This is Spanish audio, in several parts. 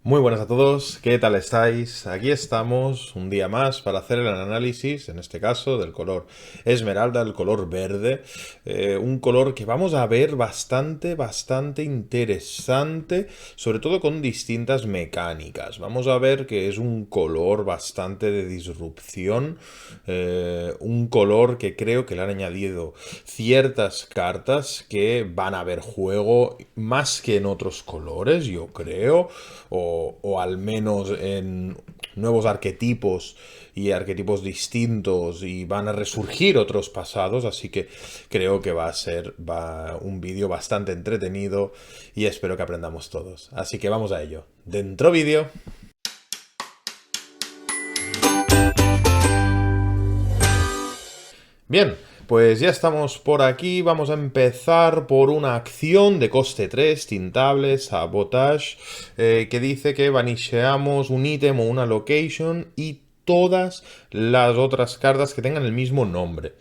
Muy buenas a todos, ¿qué tal estáis? Aquí estamos un día más para hacer el análisis, en este caso, del color esmeralda, el color verde, un color que vamos a ver bastante interesante, sobre todo con distintas mecánicas. Vamos a ver que es un color bastante de disrupción, un color que creo que le han añadido ciertas cartas que van a ver juego más que en otros colores, yo creo, o al menos en nuevos arquetipos y arquetipos distintos, y van a resurgir otros pasados, así que creo que va a ser un vídeo bastante entretenido y espero que aprendamos todos. Así que vamos a ello. Dentro vídeo. Bien, pues ya estamos por aquí. Vamos a empezar por una acción de coste 3, tintable, sabotage, que dice que vanisheamos un ítem o una location y todas las otras cartas que tengan el mismo nombre.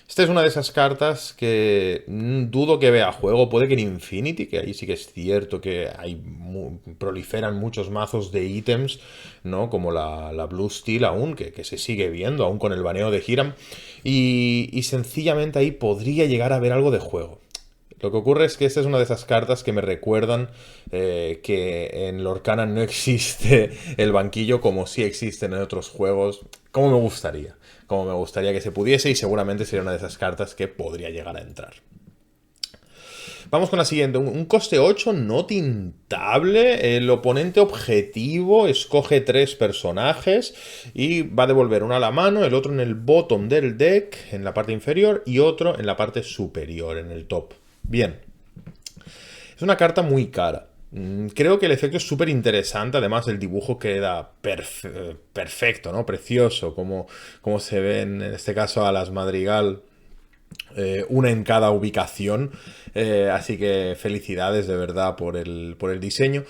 Esta es una de esas cartas que dudo que vea juego. Puede que en Infinity, que ahí sí que es cierto que proliferan muchos mazos de ítems, ¿no? Como la Blue Steel aún, que se sigue viendo, aún con el baneo de Hiram. Y sencillamente ahí podría llegar a haber algo de juego. Lo que ocurre es que esta es una de esas cartas que me recuerdan que en Lorcana no existe el banquillo como sí existen en otros juegos. Como me gustaría. Como me gustaría que se pudiese, y seguramente sería una de esas cartas que podría llegar a entrar. Vamos con la siguiente. Un coste 8 no tintable. El oponente objetivo escoge 3 personajes y va a devolver uno a la mano, el otro en el bottom del deck, en la parte inferior, y otro en la parte superior, en el top. Bien. Es una carta muy cara. Creo que el efecto es súper interesante. Además, el dibujo queda perfecto, ¿no? Precioso, como se ve en este caso a las Madrigal, una en cada ubicación. Así que felicidades de verdad por el diseño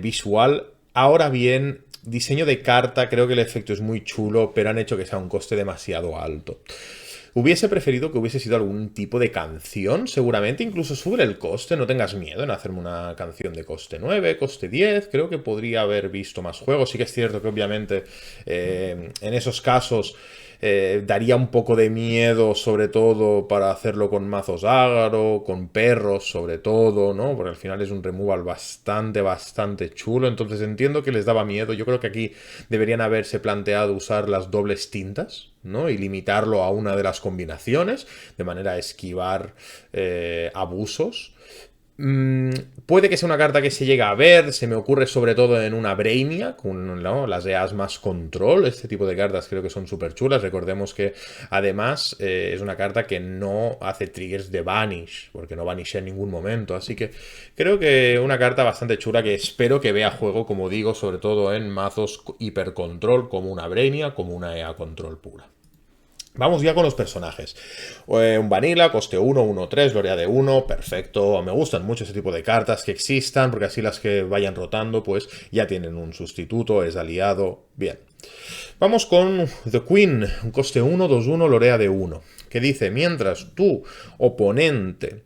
visual. Ahora bien, diseño de carta, creo que el efecto es muy chulo, pero han hecho que sea un coste demasiado alto. Hubiese preferido que hubiese sido algún tipo de canción, seguramente, incluso sube el coste, no tengas miedo en hacerme una canción de coste 9, coste 10, creo que podría haber visto más juegos. Sí que es cierto que obviamente en esos casos daría un poco de miedo, sobre todo para hacerlo con mazos ágaro, con perros sobre todo, ¿no? Porque al final es un removal bastante chulo, entonces entiendo que les daba miedo. Yo creo que aquí deberían haberse planteado usar las dobles tintas, ¿no? Y limitarlo a una de las combinaciones, de manera a esquivar abusos. Puede que sea una carta que se llega a ver, se me ocurre sobre todo en una Brainiac, ¿no? Las de Asmas Control, este tipo de cartas creo que son súper chulas. Recordemos que además es una carta que no hace triggers de Vanish, porque no Vanish en ningún momento, así que creo que una carta bastante chula que espero que vea juego, como digo, sobre todo en mazos hipercontrol, como una Brainiac, como una EA Control pura. Vamos ya con los personajes. Un Vanilla, coste 1, 1, 3, gloria de 1, perfecto. Me gustan mucho ese tipo de cartas que existan, porque así las que vayan rotando, pues ya tienen un sustituto, es aliado. Bien. Vamos con The Queen, un coste 1, 2, 1, lorea de 1, que dice, mientras tu oponente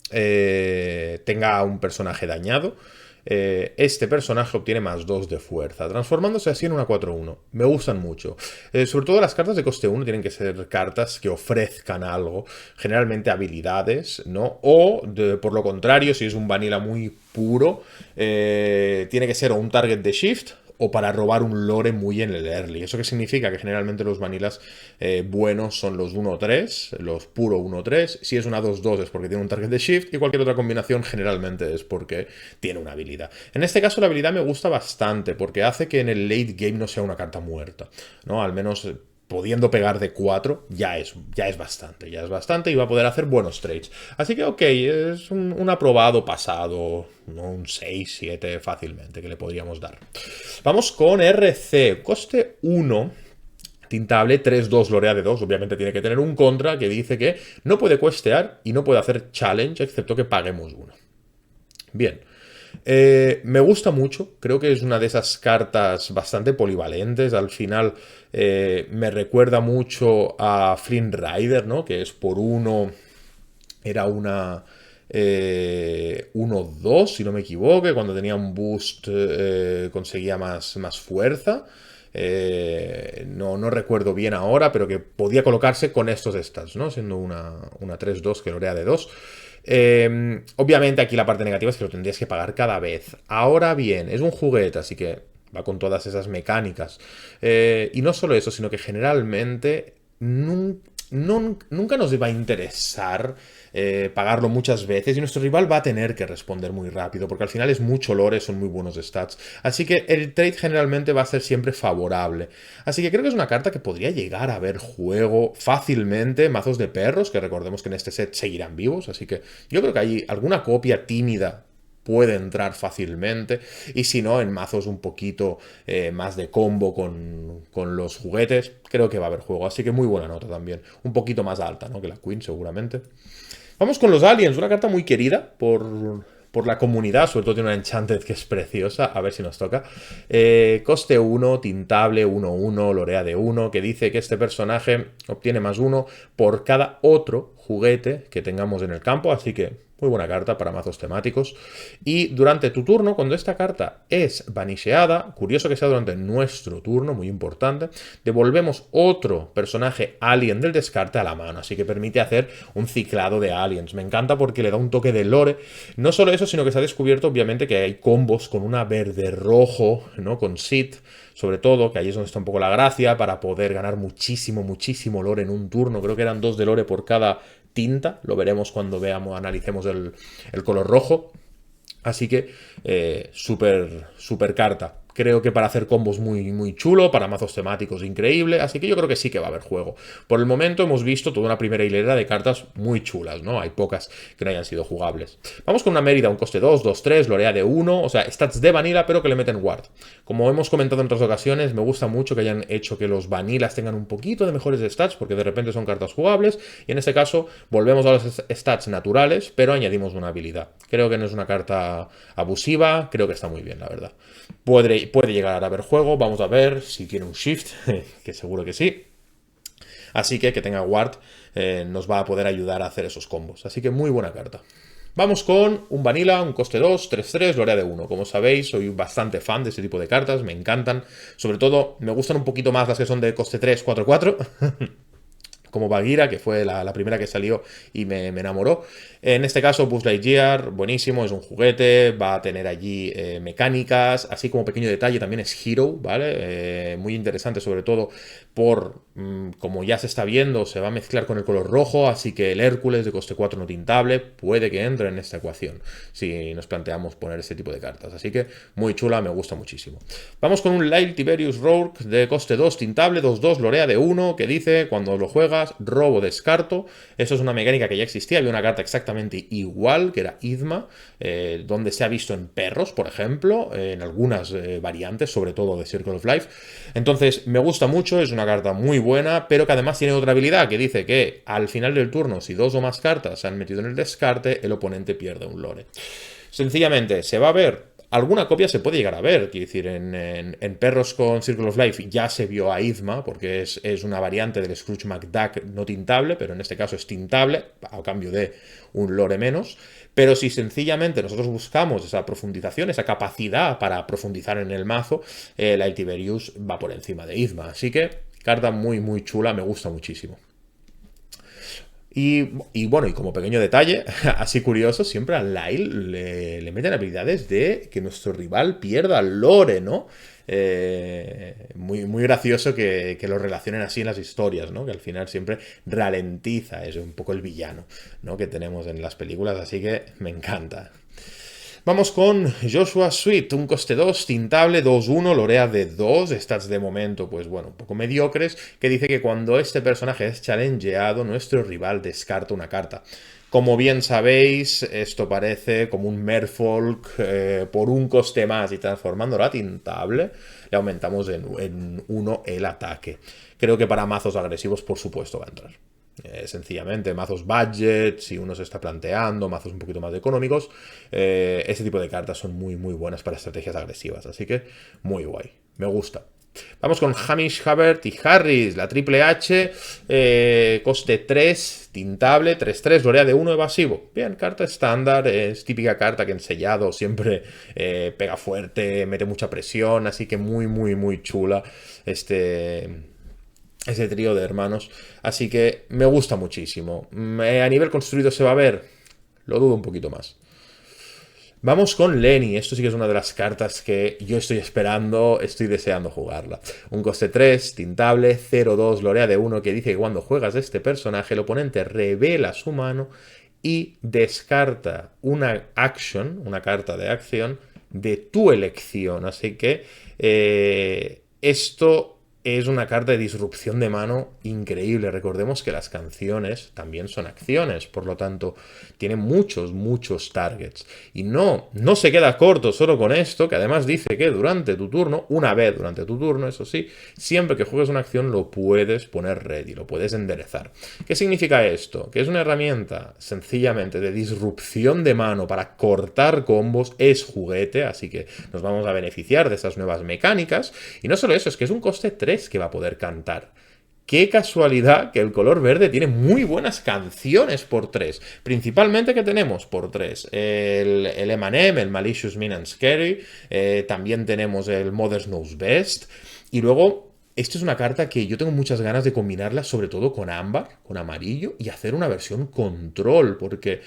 tenga un personaje dañado, este personaje obtiene más 2 de fuerza, transformándose así en una 4-1. Me gustan mucho. Sobre todo las cartas de coste 1 tienen que ser cartas que ofrezcan algo, generalmente habilidades, ¿no? O, por lo contrario, si es un vanilla muy puro, tiene que ser o un target de shift o para robar un lore muy en el early. ¿Eso qué significa? Que generalmente los vanilas buenos son los 1-3, los puro 1-3. Si es una 2-2 es porque tiene un target de shift, y cualquier otra combinación generalmente es porque tiene una habilidad. En este caso la habilidad me gusta bastante porque hace que en el late game no sea una carta muerta, ¿no? Al menos pudiendo pegar de 4 ya es bastante y va a poder hacer buenos trades. Así que ok, es un aprobado pasado, ¿no? Un 6-7 fácilmente que le podríamos dar. Vamos con RC, coste 1, tintable, 3-2, lorea de 2. Obviamente tiene que tener un contra que dice que no puede cuestear y no puede hacer challenge excepto que paguemos uno. Bien. Me gusta mucho, creo que es una de esas cartas bastante polivalentes. Al final me recuerda mucho a Flynn Rider, ¿no? Que es por uno, era una 1-2, si no me equivoco, cuando tenía un boost conseguía más fuerza. No recuerdo bien ahora, pero que podía colocarse con estos stats, ¿no? Siendo una 3-2 que lorea de 2. Obviamente aquí la parte negativa es que lo tendrías que pagar cada vez. Ahora bien, es un juguete, así que va con todas esas mecánicas. Y no solo eso, sino que generalmente nunca nos va a interesar pagarlo muchas veces y nuestro rival va a tener que responder muy rápido porque al final es mucho lore, son muy buenos stats. Así que el trade generalmente va a ser siempre favorable. Así que creo que es una carta que podría llegar a ver juego fácilmente. Mazos de perros, que recordemos que en este set seguirán vivos. Así que yo creo que hay alguna copia tímida puede entrar fácilmente. Y si no, en mazos un poquito más de combo con los juguetes, creo que va a haber juego. Así que muy buena nota también. Un poquito más alta, ¿no? Que la Queen, seguramente. Vamos con los aliens, una carta muy querida por la comunidad, sobre todo tiene una Enchanted que es preciosa, a ver si nos toca. Coste 1, tintable 1-1, lorea de 1, que dice que este personaje obtiene +1 por cada otro juguete que tengamos en el campo, así que muy buena carta para mazos temáticos. Y durante tu turno, cuando esta carta es banisheada, curioso que sea durante nuestro turno, muy importante, devolvemos otro personaje alien del descarte a la mano, así que permite hacer un ciclado de aliens. Me encanta porque le da un toque de lore. No solo eso, sino que se ha descubierto obviamente que hay combos con una verde-rojo, ¿no? Con Sith, sobre todo, que ahí es donde está un poco la gracia, para poder ganar muchísimo lore en un turno. Creo que eran 2 de lore por cada tinta, lo veremos cuando analicemos el color rojo. Así que super carta. Creo que para hacer combos muy chulo, para mazos temáticos increíble, así que yo creo que sí que va a haber juego. Por el momento hemos visto toda una primera hilera de cartas muy chulas, ¿no? Hay pocas que no hayan sido jugables. Vamos con una Mérida, un coste 2, 2-3, lorea de 1, o sea, stats de vanilla, pero que le meten ward. Como hemos comentado en otras ocasiones, me gusta mucho que hayan hecho que los vanillas tengan un poquito de mejores stats, porque de repente son cartas jugables, y en este caso volvemos a los stats naturales, pero añadimos una habilidad. Creo que no es una carta abusiva, creo que está muy bien, la verdad. Puede llegar a haber juego, vamos a ver si tiene un shift, que seguro que sí. Así que tenga ward nos va a poder ayudar a hacer esos combos. Así que muy buena carta. Vamos con un vanilla, un coste 2, 3-3, lorea de 1. Como sabéis, soy bastante fan de este tipo de cartas, me encantan. Sobre todo, me gustan un poquito más las que son de coste 3, 4-4. Como Bagheera, que fue la primera que salió y me enamoró. En este caso, Buzz Lightyear, buenísimo, es un juguete, va a tener allí mecánicas, así como pequeño detalle, también es Hero, ¿vale? Muy interesante, sobre todo como ya se está viendo, se va a mezclar con el color rojo, así que el Hércules de coste 4 no tintable puede que entre en esta ecuación, si nos planteamos poner este tipo de cartas. Así que muy chula, me gusta muchísimo. Vamos con un Light Tiberius Rourke de coste 2 tintable, 2-2, lorea de 1, que dice, cuando lo juegas, robo descarto. Eso es una mecánica que ya existía, había una carta exactamente igual, que era Idma, donde se ha visto en perros, por ejemplo, en algunas variantes, sobre todo de Circle of Life. Entonces, me gusta mucho, es una carta muy buena, pero que además tiene otra habilidad que dice que al final del turno, si 2 o más cartas se han metido en el descarte, el oponente pierde un lore. Sencillamente, se va a ver. Alguna copia se puede llegar a ver, quiero decir, en perros con Circle of Life ya se vio a Idma, porque es una variante del Scrooge McDuck no tintable, pero en este caso es tintable, a cambio de un lore menos. Pero si sencillamente nosotros buscamos esa profundización, esa capacidad para profundizar en el mazo, la Tiberius va por encima de Idma. Así que, carta muy chula, me gusta muchísimo. Y bueno, y como pequeño detalle, así curioso, siempre al Lyle le meten habilidades de que nuestro rival pierda lore, ¿no? Muy gracioso que lo relacionen así en las historias, ¿no? Que al final siempre ralentiza, es un poco el villano, ¿no? Que tenemos en las películas, así que me encanta. Vamos con Joshua Sweet, un coste 2, tintable, 2-1, lorea de 2, stats de momento, pues bueno, un poco mediocres, que dice que cuando este personaje es challengeado, nuestro rival descarta una carta. Como bien sabéis, esto parece como un Merfolk por un coste más y transformándolo a tintable, le aumentamos en 1 el ataque. Creo que para mazos agresivos, por supuesto, va a entrar. Sencillamente, mazos budget, si uno se está planteando, mazos un poquito más económicos, este tipo de cartas son muy buenas para estrategias agresivas, así que muy guay, me gusta. Vamos con Hamish, Havertz y Harris, la triple H, coste 3, tintable, 3-3, lorea de 1, evasivo. Bien, carta estándar, es típica carta que en sellado siempre pega fuerte, mete mucha presión, así que muy, muy, muy chula ese trío de hermanos. Así que me gusta muchísimo. A nivel construido se va a ver, lo dudo un poquito más. Vamos con Lenny, esto sí que es una de las cartas que yo estoy esperando, estoy deseando jugarla. Un coste 3, tintable, 0-2, lorea de 1, que dice que cuando juegas este personaje, el oponente revela su mano y descarta una action, una carta de acción, de tu elección. Así que esto es una carta de disrupción de mano increíble. Recordemos que las canciones también son acciones, por lo tanto, tiene muchos, muchos targets. Y no se queda corto solo con esto, que además dice que durante tu turno, una vez durante tu turno, eso sí, siempre que juegues una acción lo puedes poner ready, lo puedes enderezar. ¿Qué significa esto? Que es una herramienta sencillamente de disrupción de mano para cortar combos, es juguete, así que nos vamos a beneficiar de estas nuevas mecánicas. Y no solo eso, es que es un coste 3 que va a poder cantar. Qué casualidad que el color verde tiene muy buenas canciones por 3. Principalmente que tenemos por 3 el M&M, el Malicious Mean and Scary. También tenemos el Mother Knows Best. Y luego, esto es una carta que yo tengo muchas ganas de combinarla, sobre todo con ámbar, con amarillo, y hacer una versión control, porque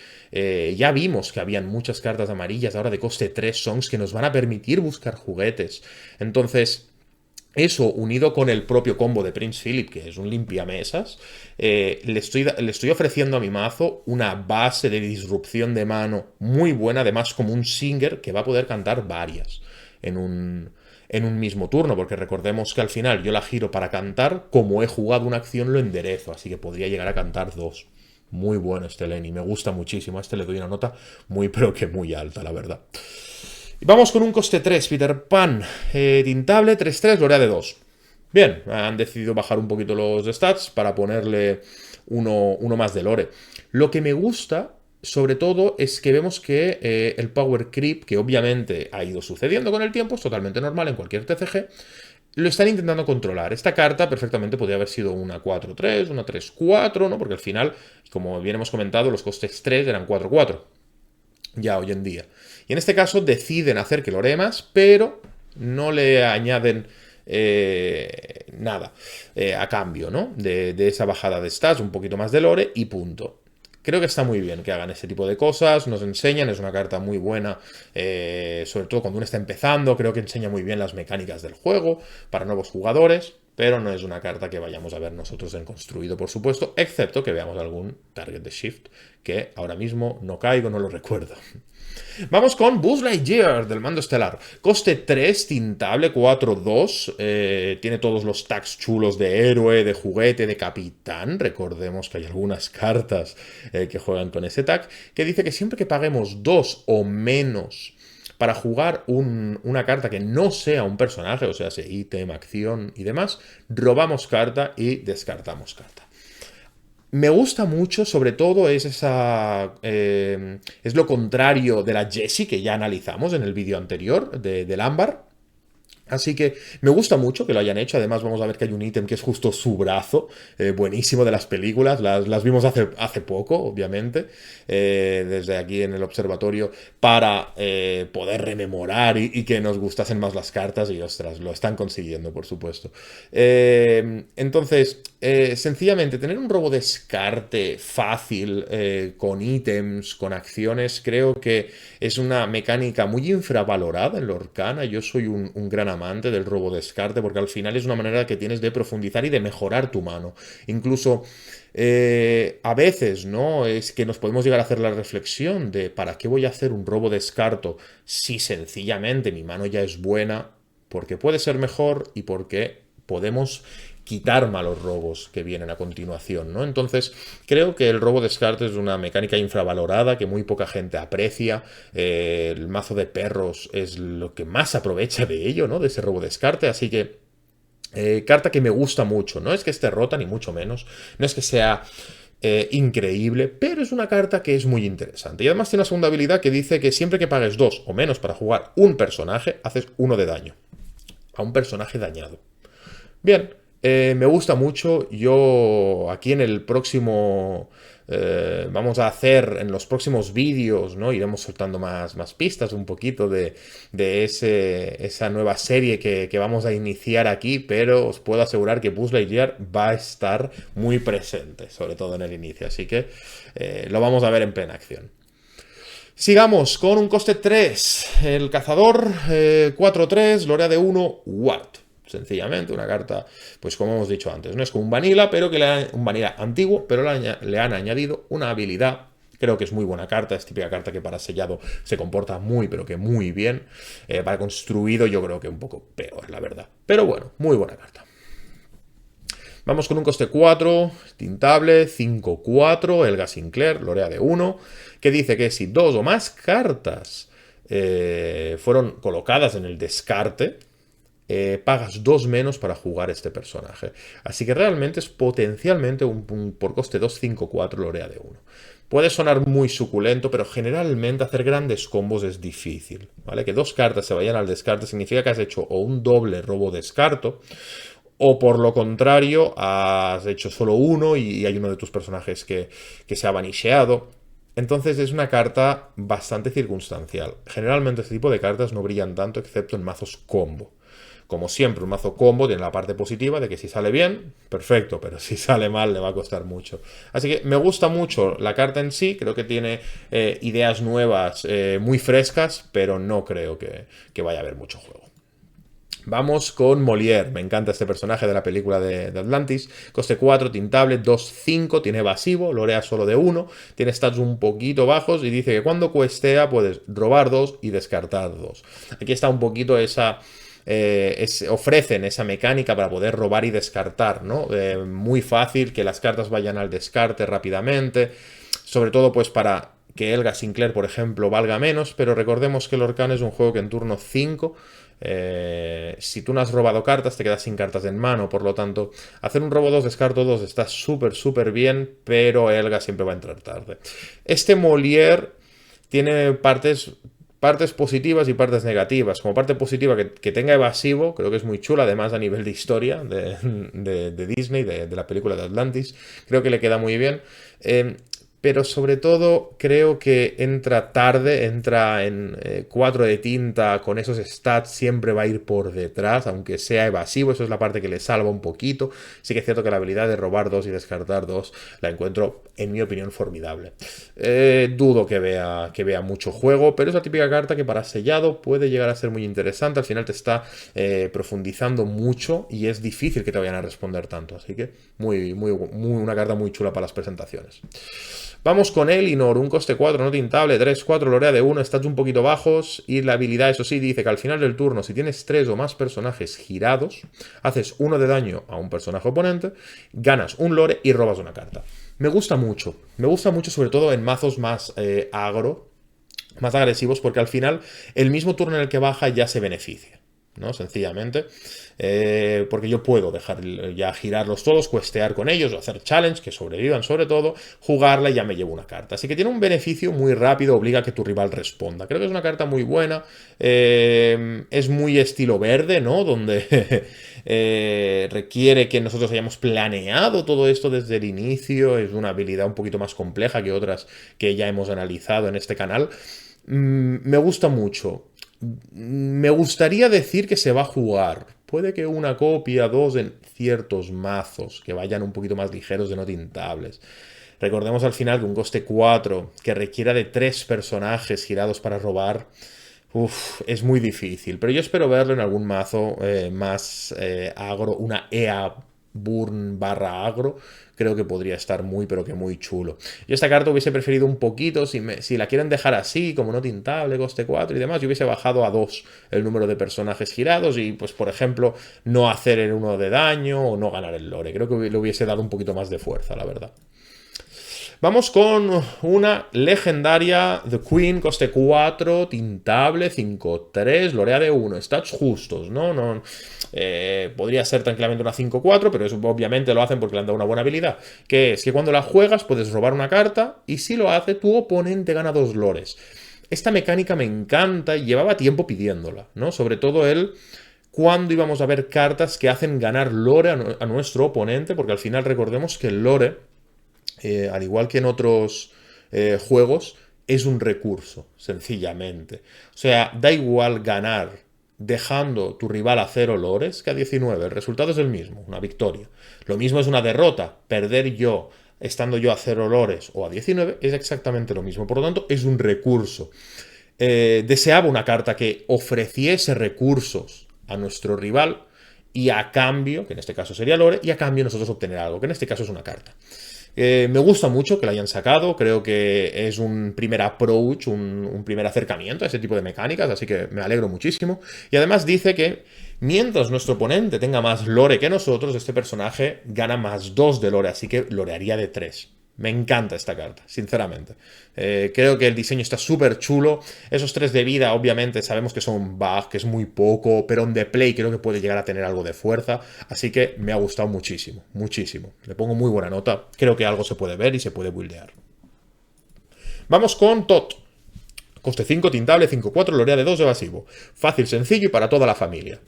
ya vimos que habían muchas cartas amarillas ahora de coste 3 songs que nos van a permitir buscar juguetes. Entonces, eso, unido con el propio combo de Prince Philip, que es un limpiamesas, le estoy ofreciendo a mi mazo una base de disrupción de mano muy buena, además como un singer que va a poder cantar varias en un mismo turno, porque recordemos que al final yo la giro para cantar, como he jugado una acción lo enderezo, así que podría llegar a cantar 2. Muy bueno este Lenny, me gusta muchísimo, a este le doy una nota muy pero que muy alta, la verdad. Y vamos con un coste 3, Peter Pan, tintable, 3-3, lorea de 2. Bien, han decidido bajar un poquito los stats para ponerle uno más de lore. Lo que me gusta, sobre todo, es que vemos que el power creep, que obviamente ha ido sucediendo con el tiempo, es totalmente normal en cualquier TCG, lo están intentando controlar. Esta carta perfectamente podría haber sido una 4-3, una 3-4, ¿no? Porque al final, como bien hemos comentado, los costes 3 eran 4-4. Ya hoy en día. Y en este caso deciden hacer que loree más, pero no le añaden nada a cambio, ¿no? De esa bajada de stats, un poquito más de lore y punto. Creo que está muy bien que hagan ese tipo de cosas, nos enseñan, es una carta muy buena, sobre todo cuando uno está empezando, creo que enseña muy bien las mecánicas del juego para nuevos jugadores, pero no es una carta que vayamos a ver nosotros en construido, por supuesto, excepto que veamos algún target de shift, que ahora mismo no caigo, no lo recuerdo. Vamos con Buzz Lightyear del mando estelar. Coste 3, tintable, 4-2. Tiene todos los tags chulos de héroe, de juguete, de capitán. Recordemos que hay algunas cartas que juegan con ese tag. Que dice que siempre que paguemos 2 o menos para jugar una carta que no sea un personaje, o sea, ítem, acción y demás, robamos carta y descartamos carta. Me gusta mucho, sobre todo, es lo contrario de la Jessie que ya analizamos en el vídeo anterior del ámbar. Así que me gusta mucho que lo hayan hecho. Además vamos a ver que hay un ítem que es justo su brazo, buenísimo de las películas. Las vimos hace poco, obviamente, desde aquí en el observatorio, para poder rememorar y que nos gustasen más las cartas. Y ostras, lo están consiguiendo, por supuesto. Entonces, sencillamente, tener un robo descarte fácil, con ítems, con acciones, creo que es una mecánica muy infravalorada en Lorcana. Yo soy un gran amante del robo descarte porque al final es una manera que tienes de profundizar y de mejorar tu mano. Incluso a veces, ¿no? Es que nos podemos llegar a hacer la reflexión de ¿para qué voy a hacer un robo descarto si sencillamente mi mano ya es buena? Porque puede ser mejor y porque podemos quitar malos robos que vienen a continuación, ¿no? Entonces, creo que el robo descarte es una mecánica infravalorada que muy poca gente aprecia. El mazo de perros es lo que más aprovecha de ello, ¿no? De ese robo descarte, así que carta que me gusta mucho. No es que esté rota, ni mucho menos. No es que sea increíble, pero es una carta que es muy interesante. Y además tiene una segunda habilidad que dice que siempre que pagues 2 o menos para jugar un personaje, haces 1 de daño a un personaje dañado. Bien, me gusta mucho. Yo aquí en el próximo... vamos a hacer en los próximos vídeos, ¿no? Iremos soltando más pistas un poquito de esa nueva serie que vamos a iniciar aquí, pero os puedo asegurar que Buzz Lightyear va a estar muy presente, sobre todo en el inicio, así que lo vamos a ver en plena acción. Sigamos con un coste 3. El cazador 4-3, lorea de 1, What. Sencillamente una carta, pues como hemos dicho antes, no es como un vanilla, pero un vanilla antiguo, pero le han añadido una habilidad. Creo que es muy buena carta, es típica carta que para sellado se comporta muy, pero que muy bien. Para construido yo creo que un poco peor, la verdad. Pero bueno, muy buena carta. Vamos con un coste 4, tintable, 5-4, Elga Sinclair, lorea de 1, que dice que si dos o más cartas fueron colocadas en el descarte, pagas 2 menos para jugar este personaje. Así que realmente es potencialmente por coste 2, 5-4, lorea de 1. Puede sonar muy suculento, pero generalmente hacer grandes combos es difícil, ¿vale? Que dos cartas se vayan al descarte significa que has hecho o un doble robo descarto, o por lo contrario, has hecho solo uno y hay uno de tus personajes que se ha vanisheado. Entonces es una carta bastante circunstancial. Generalmente este tipo de cartas no brillan tanto excepto en mazos combo. Como siempre, un mazo combo tiene la parte positiva de que si sale bien, perfecto, pero si sale mal le va a costar mucho. Así que me gusta mucho la carta en sí, creo que tiene ideas nuevas muy frescas, pero no creo que vaya a haber mucho juego. Vamos con Molière. Me encanta este personaje de la película de Atlantis. Coste 4, tintable, 2-5, tiene evasivo, lorea solo de 1, tiene stats un poquito bajos y dice que cuando cuestea puedes robar 2 y descartar 2. Aquí está un poquito esa... ofrecen esa mecánica para poder robar y descartar, ¿no? Muy fácil que las cartas vayan al descarte rápidamente, sobre todo pues para que Elga Sinclair, por ejemplo, valga menos, pero recordemos que el Lorcan es un juego que en turno 5, si tú no has robado cartas, te quedas sin cartas en mano, por lo tanto, hacer un robo 2, descarto 2 está súper bien, pero Elga siempre va a entrar tarde. Este Molière tiene partes positivas y partes negativas. Como parte positiva, que tenga evasivo, creo que es muy chula, además a nivel de historia de Disney, de la película de Atlantis, creo que le queda muy bien. Pero sobre todo creo que entra tarde, entra en 4 de tinta, con esos stats siempre va a ir por detrás, aunque sea evasivo, eso es la parte que le salva un poquito. Sí que es cierto que la habilidad de robar 2 y descartar 2 la encuentro, en mi opinión, formidable. Dudo que vea mucho juego, pero es la típica carta que para sellado puede llegar a ser muy interesante, al final te está profundizando mucho y es difícil que te vayan a responder tanto, así que una carta muy chula para las presentaciones. Vamos con Elinor, un coste 4, no tintable, 3-4, lorea de 1, stats un poquito bajos y la habilidad, eso sí, dice que al final del turno, si tienes 3 o más personajes girados, haces 1 de daño a un personaje oponente, ganas un lore y robas una carta. Me gusta mucho sobre todo en mazos más agro, más agresivos, porque al final el mismo turno en el que baja ya se beneficia, ¿no? Sencillamente, porque yo puedo dejar ya girarlos todos, cuestear con ellos, o hacer challenge, que sobrevivan sobre todo, jugarla y ya me llevo una carta. Así que tiene un beneficio muy rápido, obliga a que tu rival responda. Creo que es una carta muy buena, es muy estilo verde, ¿no? Donde requiere que nosotros hayamos planeado todo esto desde el inicio, es una habilidad un poquito más compleja que otras que ya hemos analizado en este canal. Me gusta mucho. Me gustaría decir que se va a jugar. Puede que una copia, dos en ciertos mazos que vayan un poquito más ligeros de no tintables. Recordemos al final que un coste 4 que requiera de 3 personajes girados para robar, es muy difícil. Pero yo espero verlo en algún mazo más agro, una EA Burn barra agro, creo que podría estar muy, pero que muy chulo. Yo esta carta hubiese preferido un poquito, si la quieren dejar así, como no tintable, coste 4 y demás, yo hubiese bajado a 2 el número de personajes girados y, pues, por ejemplo, no hacer el 1 de daño o no ganar el lore. Creo que le hubiese dado un poquito más de fuerza, la verdad. Vamos con una legendaria, The Queen, coste 4, tintable, 5-3, lorea de 1, stats justos, ¿no? Podría ser tranquilamente una 5-4, pero eso obviamente lo hacen porque le han dado una buena habilidad, que es que cuando la juegas puedes robar una carta y si lo hace tu oponente gana 2 lores. Esta mecánica me encanta y llevaba tiempo pidiéndola, ¿no? Sobre todo cuándo íbamos a ver cartas que hacen ganar lore a nuestro oponente, porque al final recordemos que el lore, al igual que en otros juegos, es un recurso, sencillamente. O sea, da igual ganar dejando tu rival a 0 lores que a 19. El resultado es el mismo, una victoria. Lo mismo es una derrota. Perder yo estando yo a 0 lores o a 19 es exactamente lo mismo. Por lo tanto, es un recurso. Deseaba una carta que ofreciese recursos a nuestro rival y a cambio, que en este caso sería lore, y a cambio nosotros obtener algo, que en este caso es una carta. Me gusta mucho que la hayan sacado, creo que es un primer approach, un primer acercamiento a ese tipo de mecánicas, así que me alegro muchísimo. Y además dice que mientras nuestro oponente tenga más lore que nosotros, este personaje gana más 2 de lore, así que lorearía de 3. Me encanta esta carta, sinceramente. Creo que el diseño está súper chulo. Esos 3 de vida, obviamente, sabemos que son un bug, que es muy poco, pero en the play creo que puede llegar a tener algo de fuerza. Así que me ha gustado muchísimo, muchísimo. Le pongo muy buena nota. Creo que algo se puede ver y se puede buildear. Vamos con Tot. Coste 5, tintable, 5-4, lorea de 2, evasivo. Fácil, sencillo y para toda la familia.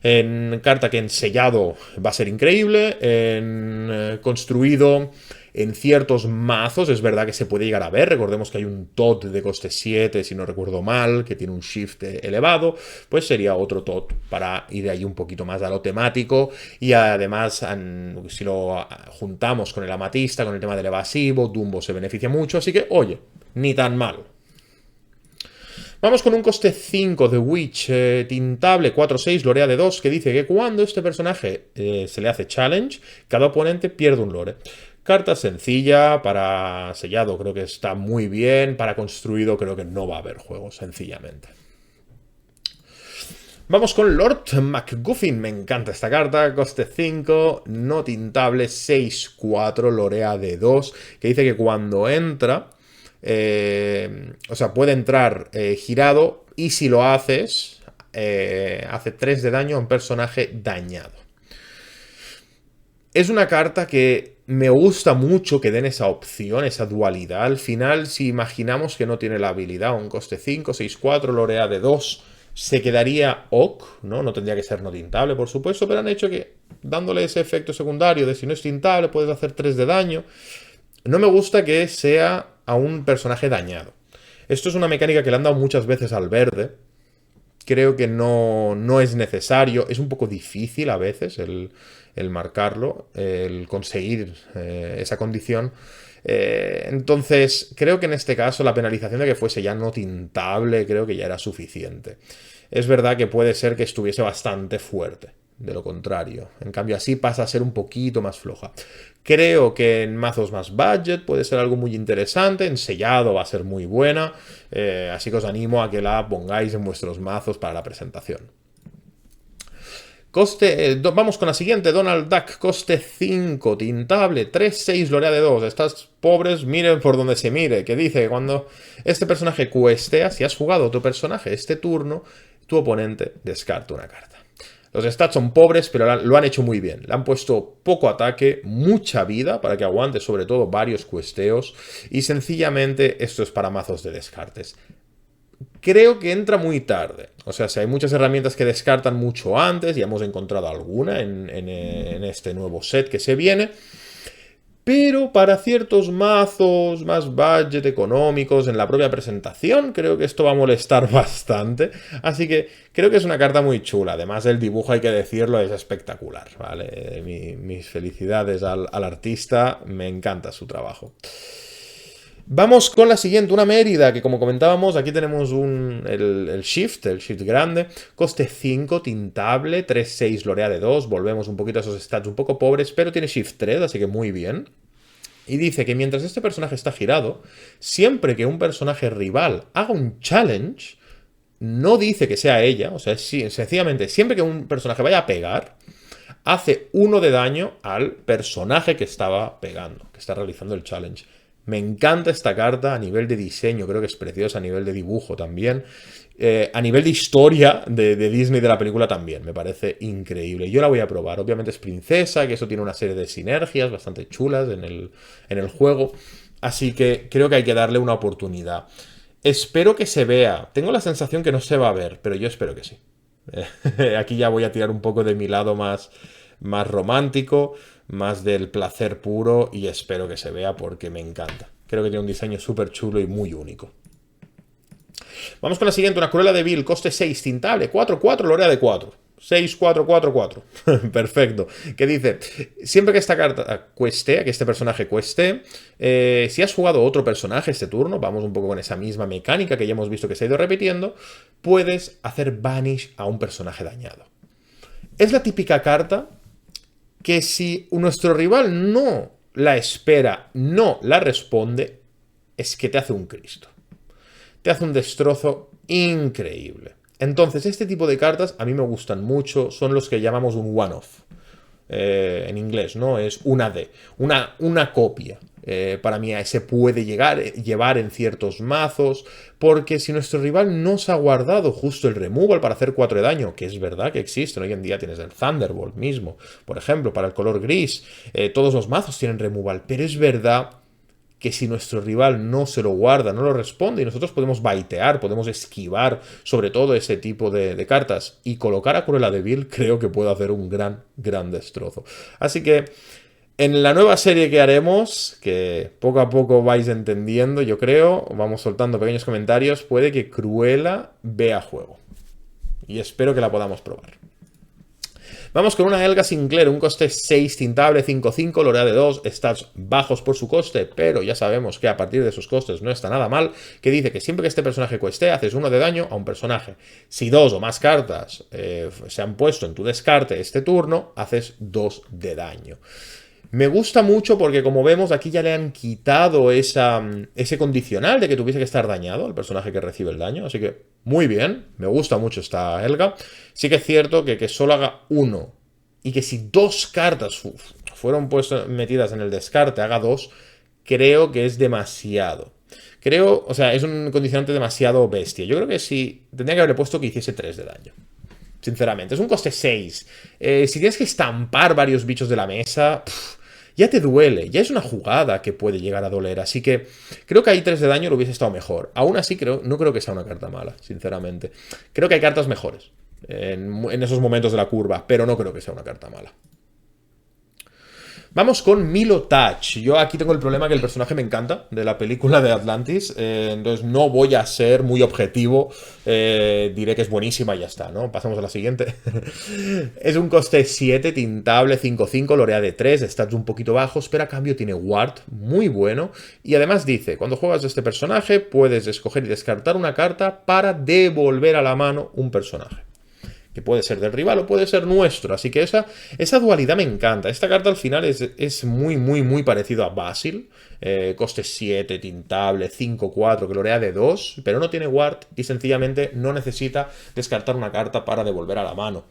En carta que en sellado va a ser increíble. En construido en ciertos mazos es verdad que se puede llegar a ver. Recordemos que hay un TOT de coste 7, si no recuerdo mal, que tiene un shift elevado. Pues sería otro TOT para ir ahí un poquito más a lo temático. Y además, si lo juntamos con el amatista, con el tema del evasivo, Dumbo se beneficia mucho. Así que, oye, ni tan mal. Vamos con un coste 5 de Witch, tintable 4-6, lorea de 2, que dice que cuando este personaje se le hace challenge, cada oponente pierde un lore. Carta sencilla, para sellado creo que está muy bien, para construido creo que no va a haber juego, sencillamente. Vamos con Lord MacGuffin, me encanta esta carta, coste 5, no tintable, 6-4, lorea de 2, que dice que cuando entra... o sea, puede entrar girado y si lo haces, hace 3 de daño a un personaje dañado. Es una carta que me gusta mucho que den esa opción, esa dualidad. Al final, si imaginamos que no tiene la habilidad, un coste 5, 6-4, lorea de 2, se quedaría ok, ¿no? No tendría que ser no tintable, por supuesto, pero han hecho que, dándole ese efecto secundario de si no es tintable, puedes hacer 3 de daño. No me gusta que sea a un personaje dañado. Esto es una mecánica que le han dado muchas veces al verde. Creo que no es necesario. Es un poco difícil a veces el marcarlo, el conseguir esa condición. Entonces, creo que en este caso la penalización de que fuese ya no tintable, creo que ya era suficiente. Es verdad que puede ser que estuviese bastante fuerte. De lo contrario. En cambio, así pasa a ser un poquito más floja. Creo que en mazos más budget puede ser algo muy interesante. En sellado va a ser muy buena. Así que os animo a que la pongáis en vuestros mazos para la presentación. Vamos con la siguiente. Donald Duck, coste 5, tintable, 3-6, lorea de 2. Estas pobres, miren por donde se mire. Que dice que cuando este personaje cuestea, si has jugado a tu personaje este turno, tu oponente descarta una carta. Los stats son pobres, pero lo han hecho muy bien. Le han puesto poco ataque, mucha vida, para que aguante sobre todo varios cuesteos. Y sencillamente esto es para mazos de descartes. Creo que entra muy tarde. O sea, si hay muchas herramientas que descartan mucho antes, ya hemos encontrado alguna en este nuevo set que se viene. Pero para ciertos mazos más budget económicos en la propia presentación, creo que esto va a molestar bastante. Así que creo que es una carta muy chula. Además, el dibujo, hay que decirlo, es espectacular, ¿vale? Mis felicidades al artista, me encanta su trabajo. Vamos con la siguiente, una Mérida, que como comentábamos, aquí tenemos el shift grande, coste 5, tintable, 3-6, lorea de 2, volvemos un poquito a esos stats un poco pobres, pero tiene shift 3, así que muy bien. Y dice que mientras este personaje está girado, siempre que un personaje rival haga un challenge, no dice que sea ella, o sea, sencillamente, siempre que un personaje vaya a pegar, hace 1 de daño al personaje que estaba pegando, que está realizando el challenge. Me encanta esta carta a nivel de diseño, creo que es preciosa, a nivel de dibujo también. A nivel de historia de Disney de la película también, me parece increíble. Yo la voy a probar, obviamente es princesa, que eso tiene una serie de sinergias bastante chulas en el juego. Así que creo que hay que darle una oportunidad. Espero que se vea. Tengo la sensación que no se va a ver, pero yo espero que sí. Aquí ya voy a tirar un poco de mi lado más romántico, más del placer puro y espero que se vea porque me encanta. Creo que tiene un diseño súper chulo y muy único. Vamos con la siguiente, una Cruella de Vil, coste 6, tintable, 4-4, Lorea de 4. 6-4-4-4. Perfecto. Que dice, siempre que esta carta cueste, que este personaje cueste, si has jugado otro personaje este turno, vamos un poco con esa misma mecánica que ya hemos visto que se ha ido repitiendo, puedes hacer banish a un personaje dañado. Es la típica carta que si nuestro rival no la espera, no la responde, es que te hace un Cristo. Te hace un destrozo increíble. Entonces, este tipo de cartas a mí me gustan mucho, son los que llamamos un one-off. En inglés, ¿no? Es una D, una copia. Para mí se puede llevar en ciertos mazos, porque si nuestro rival no se ha guardado justo el removal para hacer 4 de daño, que es verdad que existen, hoy en día tienes el Thunderbolt mismo, por ejemplo, para el color gris, todos los mazos tienen removal, pero es verdad que si nuestro rival no se lo guarda, no lo responde, y nosotros podemos baitear, podemos esquivar sobre todo ese tipo de cartas y colocar a Cruella de Vil, creo que puede hacer un gran destrozo. Así que en la nueva serie que haremos, que poco a poco vais entendiendo, yo creo, vamos soltando pequeños comentarios, puede que Cruella vea juego. Y espero que la podamos probar. Vamos con una Helga Sinclair, un coste 6, tintable, 5-5, Lorea de 2, stats bajos por su coste, pero ya sabemos que a partir de sus costes no está nada mal, que dice que siempre que este personaje cueste, haces 1 de daño a un personaje. Si 2 o más cartas se han puesto en tu descarte este turno, haces 2 de daño. Me gusta mucho porque, como vemos, aquí ya le han quitado ese condicional de que tuviese que estar dañado al personaje que recibe el daño. Así que, muy bien, me gusta mucho esta Helga. Sí que es cierto que solo haga 1 y que si 2 cartas fueron metidas en el descarte, haga 2, creo que es demasiado. Creo, o sea, es un condicionante demasiado bestia. Yo creo que sí, tendría que haberle puesto que hiciese 3 de daño. Sinceramente, es un coste 6. Si tienes que estampar varios bichos de la mesa, ya te duele, ya es una jugada que puede llegar a doler, así que creo que ahí 3 de daño lo hubiese estado mejor. Aún así, no creo que sea una carta mala, sinceramente. Creo que hay cartas mejores en esos momentos de la curva, pero no creo que sea una carta mala. Vamos con Milo Touch. Yo aquí tengo el problema que el personaje me encanta de la película de Atlantis, entonces no voy a ser muy objetivo, diré que es buenísima y ya está, ¿no? Pasamos a la siguiente. Es un coste 7, tintable, 5-5, Lorea de 3, stats un poquito bajos, pero a cambio tiene Ward, muy bueno, y además dice, cuando juegas este personaje puedes escoger y descartar una carta para devolver a la mano un personaje. Que puede ser del rival o puede ser nuestro, así que esa dualidad me encanta. Esta carta al final es muy parecido a Basil, coste 7, tintable, 5-4, que lorea de 2, pero no tiene ward y sencillamente no necesita descartar una carta para devolver a la mano.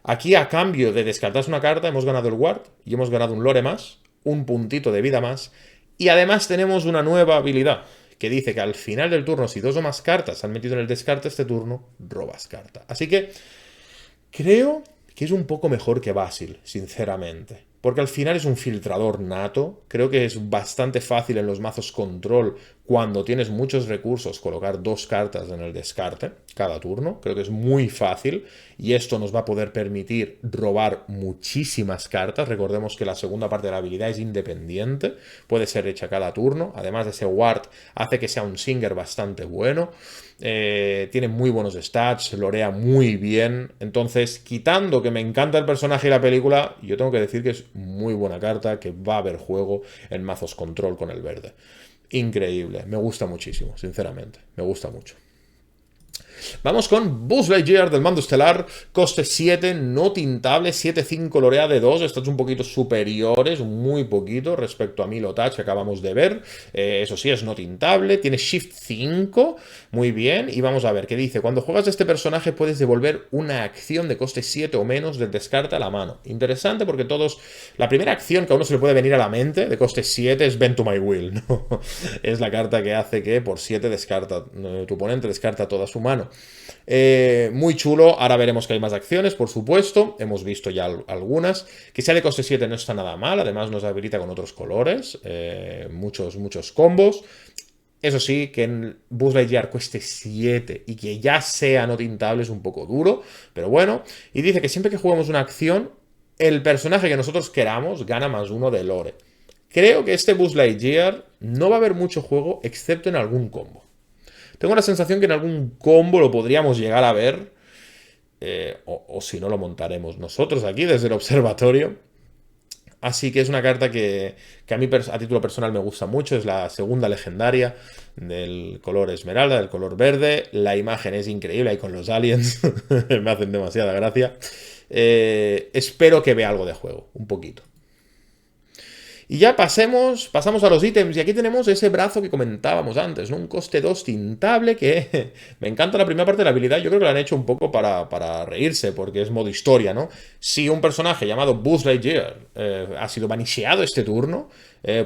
Aquí, a cambio de descartarse una carta, hemos ganado el ward y hemos ganado un lore más, un puntito de vida más, y además tenemos una nueva habilidad que dice que al final del turno, si 2 o más cartas se han metido en el descarte este turno, robas carta. Así que creo que es un poco mejor que Basil, sinceramente. Porque al final es un filtrador nato. Creo que es bastante fácil en los mazos control, cuando tienes muchos recursos, colocar 2 cartas en el descarte cada turno. Creo que es muy fácil. Y esto nos va a poder permitir robar muchísimas cartas. Recordemos que la segunda parte de la habilidad es independiente. Puede ser hecha cada turno. Además, ese ward hace que sea un Singer bastante bueno. Tiene muy buenos stats, lorea muy bien. Entonces, quitando que me encanta el personaje y la película, yo tengo que decir que es muy buena carta, que va a haber juego en mazos control con el verde. Increíble, me gusta muchísimo, sinceramente, me gusta mucho. Vamos con Buzz Lightyear del mando estelar, coste 7, no tintable, 7-5, lorea de 2, stats un poquito superiores, muy poquito respecto a Milo Touch que acabamos de ver, eso sí, es no tintable, tiene Shift 5, muy bien, y vamos a ver qué dice, cuando juegas a este personaje puedes devolver una acción de coste 7 o menos del descarte a la mano. Interesante porque la primera acción que a uno se le puede venir a la mente de coste 7 es Bend to My Will, ¿no? Es la carta que hace que por 7 tu oponente descarta toda su mano. Muy chulo, ahora veremos que hay más acciones, por supuesto, hemos visto ya algunas, que sea de coste 7 no está nada mal, además nos habilita con otros colores, muchos combos. Eso sí, que en Buzz Lightyear cueste 7 y que ya sea no tintable es un poco duro, pero bueno. Y dice que siempre que jugamos una acción, el personaje que nosotros queramos gana +1 de lore. Creo que este Buzz Lightyear no va a haber mucho juego excepto en algún combo. Tengo la sensación que en algún combo lo podríamos llegar a ver, o si no lo montaremos nosotros aquí desde el observatorio. Así que es una carta que a mí a título personal me gusta mucho. Es la segunda legendaria del color esmeralda, del color verde. La imagen es increíble ahí con los aliens. Me hacen demasiada gracia. Espero que vea algo de juego, un poquito. Y ya pasamos a los ítems. Y aquí tenemos ese brazo que comentábamos antes, ¿no? Un coste 2 tintable que me encanta la primera parte de la habilidad. Yo creo que lo han hecho un poco para reírse, porque es modo historia, ¿no? Si un personaje llamado Buzz Lightyear ha sido banisheado este turno,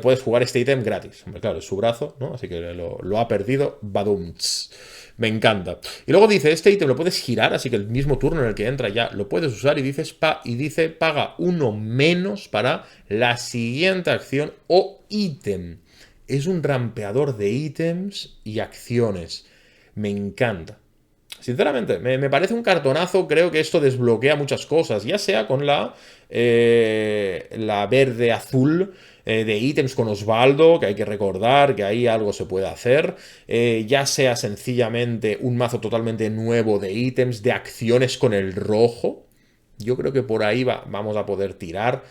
puedes jugar este ítem gratis. Hombre, claro, es su brazo, ¿no? Así que lo ha perdido. Badumts. Me encanta. Y luego dice, este ítem lo puedes girar, así que el mismo turno en el que entra ya lo puedes usar y dice paga 1 menos para la siguiente acción o ítem. Es un rampeador de ítems y acciones. Me encanta. Sinceramente, me parece un cartonazo. Creo que esto desbloquea muchas cosas, ya sea con la verde-azul de ítems con Osvaldo, que hay que recordar que ahí algo se puede hacer, ya sea sencillamente un mazo totalmente nuevo de ítems, de acciones con el rojo. Yo creo que por ahí vamos a poder tirar.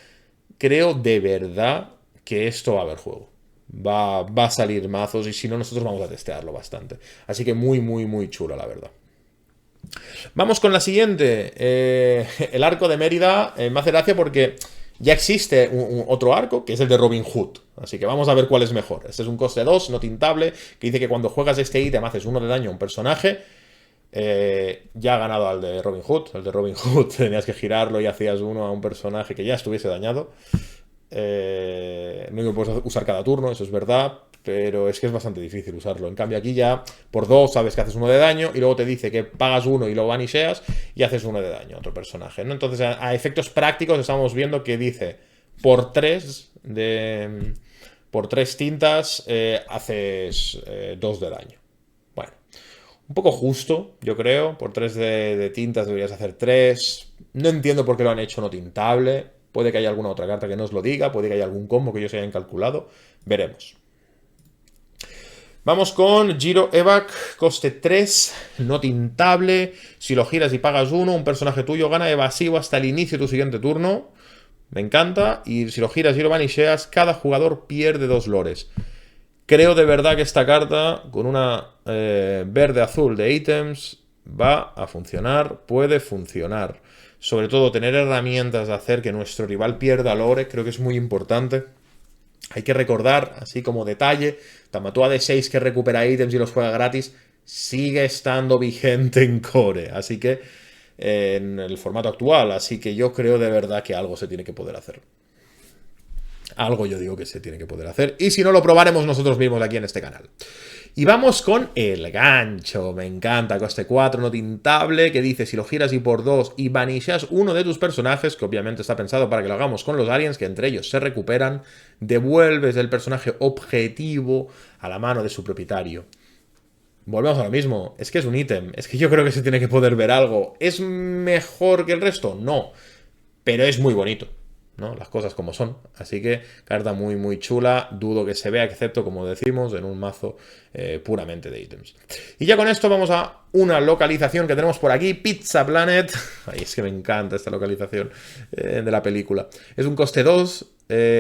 Creo de verdad que esto va a haber juego. Va a salir mazos y si no, nosotros vamos a testearlo bastante. Así que muy, muy, muy chula, la verdad. Vamos con la siguiente. El arco de Mérida me hace gracia porque ya existe otro arco, que es el de Robin Hood. Así que vamos a ver cuál es mejor. Este es un coste 2, no tintable, que dice que cuando juegas este ítem haces 1 de daño a un personaje. Ya ha ganado al de Robin Hood. El de Robin Hood tenías que girarlo y hacías 1 a un personaje que ya estuviese dañado. No lo puedes usar cada turno, eso es verdad, pero es que es bastante difícil usarlo. En cambio aquí ya por 2 sabes que haces 1 de daño y luego te dice que pagas 1 y lo banisheas y haces 1 de daño a otro personaje, ¿no? Entonces a efectos prácticos estamos viendo que dice por 3 tintas haces 2 de daño. Bueno, un poco justo, yo creo. Por 3 de tintas deberías hacer 3. No entiendo por qué lo han hecho no tintable. Puede que haya alguna otra carta que nos lo diga, puede que haya algún combo que ellos hayan calculado. Veremos. Vamos con Giro Evac, coste 3, no tintable. Si lo giras y pagas 1, un personaje tuyo gana evasivo hasta el inicio de tu siguiente turno. Me encanta. Y si lo giras y lo banisheas, cada jugador pierde 2 lores. Creo de verdad que esta carta, con una verde-azul de ítems, va a funcionar, puede funcionar. Sobre todo tener herramientas de hacer que nuestro rival pierda lore, creo que es muy importante. Hay que recordar, así como detalle, Tamatoa de 6 que recupera ítems y los juega gratis, sigue estando vigente en Core. Así que, en el formato actual, así que yo creo de verdad que algo se tiene que poder hacer. Algo yo digo que se tiene que poder hacer. Y si no, lo probaremos nosotros mismos aquí en este canal. Y vamos con el gancho. Me encanta. Coste 4, no tintable. Que dice, si lo giras y por 2 y banisheas uno de tus personajes, que obviamente está pensado para que lo hagamos con los aliens, que entre ellos se recuperan, devuelves el personaje objetivo a la mano de su propietario. Volvemos a lo mismo. Es que es un ítem. Es que yo creo que se tiene que poder ver algo. ¿Es mejor que el resto? No. Pero es muy bonito, ¿no? Las cosas como son. Así que carta muy muy chula. Dudo que se vea, excepto, como decimos, en un mazo puramente de ítems. Y ya con esto vamos a una localización que tenemos por aquí. Pizza Planet. Ay, es que me encanta esta localización de la película. Es un coste 2.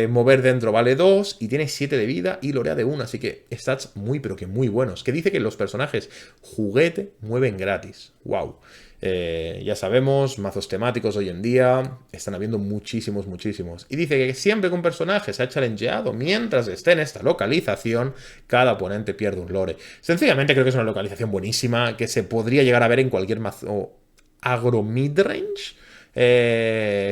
Mover dentro vale 2 y tiene 7 de vida y lorea de 1, así que stats muy pero que muy buenos. Que dice que los personajes juguete mueven gratis. Wow. Ya sabemos, mazos temáticos hoy en día están habiendo muchísimos. Y dice que siempre que un personaje se ha challengeado mientras esté en esta localización, cada oponente pierde un lore. Sencillamente creo que es una localización buenísima que se podría llegar a ver en cualquier mazo agro midrange.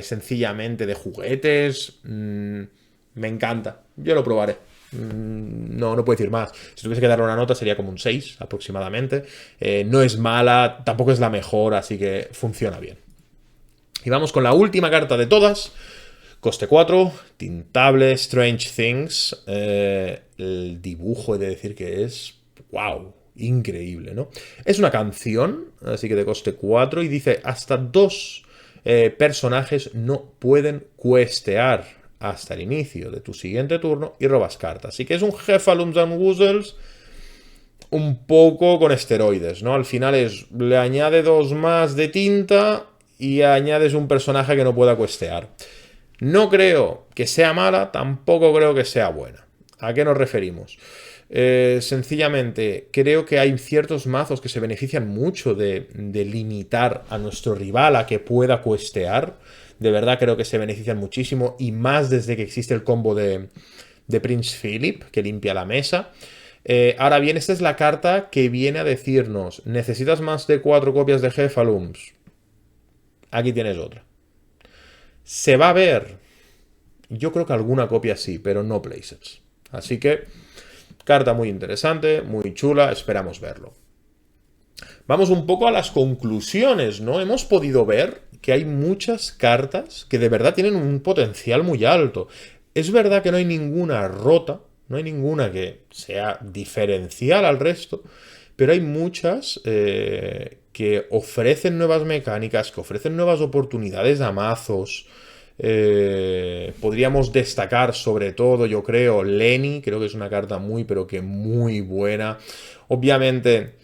Sencillamente de juguetes. Me encanta. Yo lo probaré. No puedo decir más. Si tuviese que darle una nota sería como un 6 aproximadamente. No es mala, tampoco es la mejor, así que funciona bien. Y vamos con la última carta de todas. Coste 4, tintable, Strange Things. El dibujo he de decir que es ¡Wow! Increíble, ¿no? Es una canción, así que de coste 4, y dice hasta 2 personajes no pueden questear hasta el inicio de tu siguiente turno y robas cartas. Así que es un Heffalumps and Woozles un poco con esteroides, ¿no? Al final le añade 2 más de tinta y añades un personaje que no pueda questear. No creo que sea mala, tampoco creo que sea buena. ¿A qué nos referimos? Sencillamente, creo que hay ciertos mazos que se benefician mucho de limitar a nuestro rival a que pueda questear. De verdad creo que se benefician muchísimo y más desde que existe el combo de Prince Philip, que limpia la mesa. Ahora bien, esta es la carta que viene a decirnos, ¿necesitas más de 4 copias de Heffalumps? Aquí tienes otra. ¿Se va a ver? Yo creo que alguna copia sí, pero no places. Así que, carta muy interesante, muy chula, esperamos verlo. Vamos un poco a las conclusiones, ¿no? Hemos podido ver que hay muchas cartas que de verdad tienen un potencial muy alto. Es verdad que no hay ninguna rota, no hay ninguna que sea diferencial al resto, pero hay muchas que ofrecen nuevas mecánicas, que ofrecen nuevas oportunidades a mazos. Podríamos destacar sobre todo, yo creo, Lenny, creo que es una carta muy, pero que muy buena. Obviamente,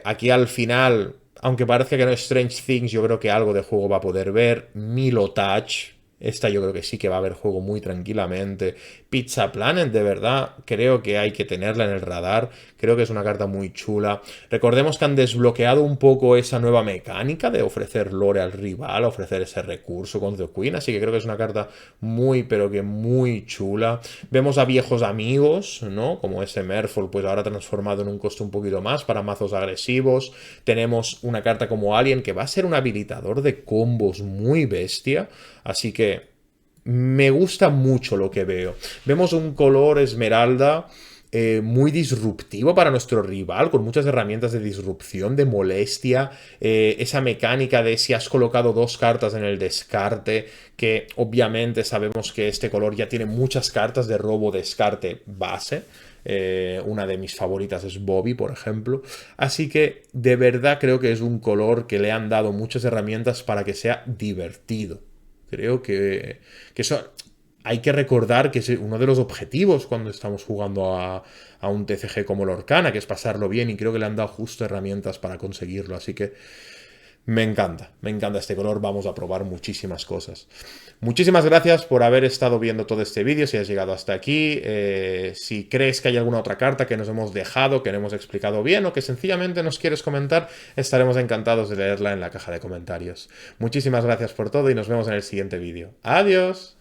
aquí al final, aunque parezca que no es Strange Things, yo creo que algo de juego va a poder ver. Milo Touch, esta yo creo que sí que va a haber juego muy tranquilamente. Pizza Planet, de verdad, creo que hay que tenerla en el radar. Creo que es una carta muy chula. Recordemos que han desbloqueado un poco esa nueva mecánica de ofrecer lore al rival, ofrecer ese recurso con The Queen. Así que creo que es una carta muy, pero que muy chula. Vemos a viejos amigos, ¿no? Como ese Merfolk, pues ahora transformado en un coste un poquito más para mazos agresivos. Tenemos una carta como Alien que va a ser un habilitador de combos muy bestia. Así que me gusta mucho lo que veo. Vemos un color esmeralda muy disruptivo para nuestro rival, con muchas herramientas de disrupción, de molestia, esa mecánica de si has colocado 2 cartas en el descarte, que obviamente sabemos que este color ya tiene muchas cartas de robo descarte base. Una de mis favoritas es Bobby, por ejemplo. Así que de verdad creo que es un color que le han dado muchas herramientas para que sea divertido. Creo que eso hay que recordar que es uno de los objetivos cuando estamos jugando a un TCG como Lorcana, que es pasarlo bien, y creo que le han dado justo herramientas para conseguirlo. Así que me encanta este color, vamos a probar muchísimas cosas. Muchísimas gracias por haber estado viendo todo este vídeo, si has llegado hasta aquí. Si crees que hay alguna otra carta que nos hemos dejado, que no hemos explicado bien o que sencillamente nos quieres comentar, estaremos encantados de leerla en la caja de comentarios. Muchísimas gracias por todo y nos vemos en el siguiente vídeo. ¡Adiós!